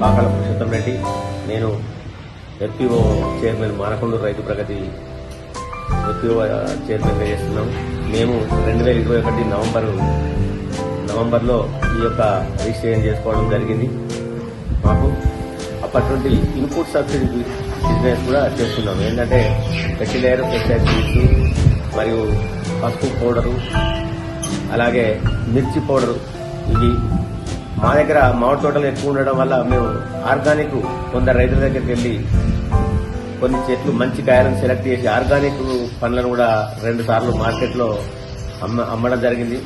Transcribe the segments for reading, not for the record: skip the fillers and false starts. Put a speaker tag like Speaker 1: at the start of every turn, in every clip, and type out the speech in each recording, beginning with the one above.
Speaker 1: పాకాల పురుషోత్తం రెడ్డి. నేను FPO chairman Manakondur రైతు ప్రగతి FPO చైర్మన్గా చేస్తున్నాం. మేము 2021 నవంబర్లో ఈ యొక్క రిజిస్ట్రేషన్ చేసుకోవడం జరిగింది. మాకు అప్పటి నుండి ఇన్పుట్ సబ్సిడీ బిజినెస్ కూడా చేస్తున్నాం. ఏంటంటే ఫెర్టిలైజర్, పెస్టిసైడ్ సీడ్స్ మరియు పసుపు పౌడరు, అలాగే మిర్చి పౌడరు. ఇవి మా దగ్గర మామిడి తోటలు ఎక్కువ ఉండడం వల్ల మేము ఆర్గానిక్ కొందరు రైతుల దగ్గరికి వెళ్లి కొన్ని చెట్లు మంచి కాయలను సెలెక్ట్ చేసి ఆర్గానిక్ పండ్లను కూడా 2 సార్లు మార్కెట్లో అమ్మడం జరిగింది.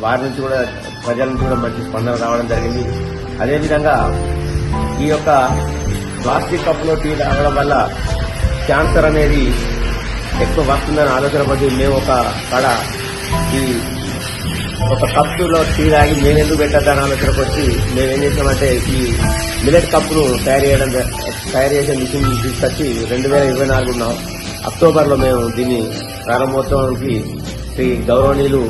Speaker 1: వారి నుంచి కూడా ప్రజల నుంచి కూడా మంచి స్పందన రావడం జరిగింది. అదేవిధంగా ఈ యొక్క ప్లాస్టిక్ కప్పులో టీ తాగడం వల్ల క్యాన్సర్ అనేది ఎక్కువ వస్తుందని ఆలోచన పడి మేము ఒక కప్పులో టీ తాగి మేమెందుకు పెట్టద్దని ఆలోచనకు వచ్చి మేమేం చేసామంటే ఈ మిల్లెట్ కప్పును తయారు చేసే మిషన్ తీసుకొచ్చి 2024 అక్టోబర్లో మేము దీన్ని ప్రారంభోత్సవానికి శ్రీ గౌరవనీయులు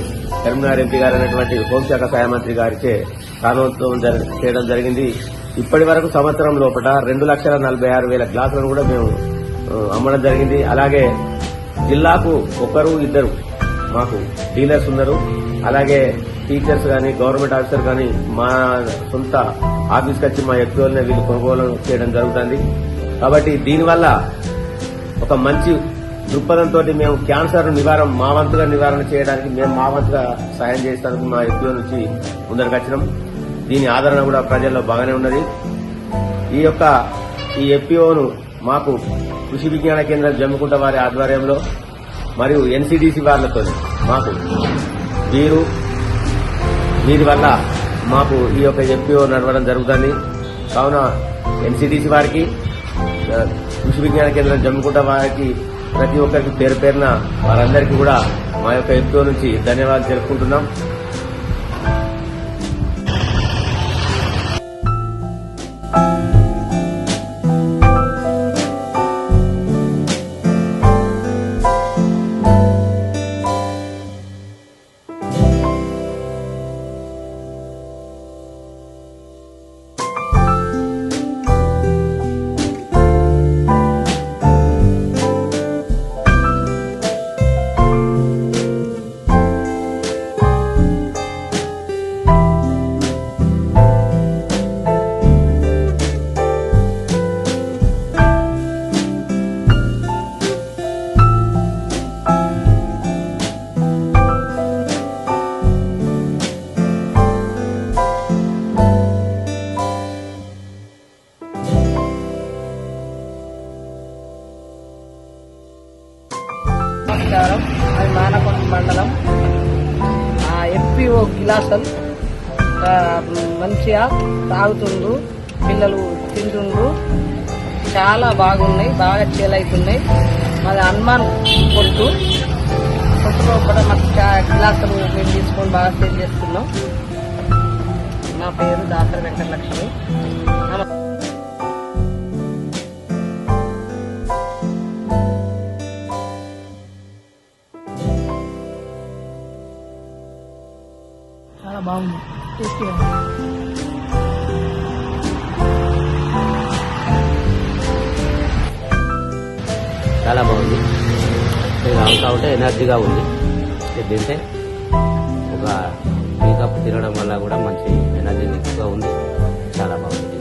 Speaker 1: కరీంనగర్ ఎంపీ గారు అయినటువంటి హోంశాఖ సహాయ మంత్రి గారిచే ప్రారంభోత్సవం చేయడం జరిగింది. ఇప్పటి వరకు సంవత్సరం లోపల 2,46,000 గ్లాసులను కూడా మేము అమ్మడం జరిగింది. అలాగే జిల్లాకు 1-2 మాకు డీలర్స్ ఉన్నారు. అలాగే టీచర్స్ కానీ గవర్నమెంట్ ఆఫీసర్ కానీ మా సొంత ఆఫీస్కి వచ్చి మా ఎఫ్పిఓలనే వీళ్ళు కొనుగోలు చేయడం జరుగుతుంది. కాబట్టి దీనివల్ల ఒక మంచి దృక్పథంతో మేము క్యాన్సర్ మా వంతుగా నివారణ చేయడానికి మేము మా వంతుగా సాయం చేస్తానికి మా ఎఫ్పిఓ నుంచి ముందరికి వచ్చినాం. దీని ఆదరణ కూడా ప్రజల్లో బాగానే ఉన్నది. ఈ ఎఫ్పిఓను మాకు కృషి విజ్ఞాన కేంద్రం జమ్మికుంట వారి ఆధ్వర్యంలో మరియు ఎన్సీడీసీ వారితో మాకు వీరి వల్ల మాకు ఈ యొక్క ఎఫ్పిఓ నడవడం జరుగుతుంది. కావున ఎన్సీడీసీ వారికి, కృషి విజ్ఞాన కేంద్రం జమ్మికుంట వారికి ప్రతి ఒక్కరికి పేరు పేరున వారందరికీ కూడా మా యొక్క ఎఫ్పిఓ నుంచి ధన్యవాదాలు తెలుపుకుంటున్నాం.
Speaker 2: నమస్కారం. అది మానకొండ మండలం. ఎఫ్పిఓ గిలాసలు మంచిగా తాగుతుండ్రు, పిల్లలు తింటుండ్రు, చాలా బాగున్నాయి, బాగా చేలవుతున్నాయి. మాది హనుమాన్ కొట్టు కూడా మాకు గిలాసులు మేము తీసుకొని బాగా సేల్ చేస్తున్నాం. నా పేరు దాసరి వెంకటలక్ష్మి. చాలా బాగుంది, టేస్టీగా.
Speaker 1: చాలా బాగుంది. తాగుతా ఉంటే ఎనర్జీగా ఉంది. తింటే ఒక టీ కప్పు తినడం వల్ల కూడా మంచి ఎనర్జీగా ఉంది. చాలా బాగుంది.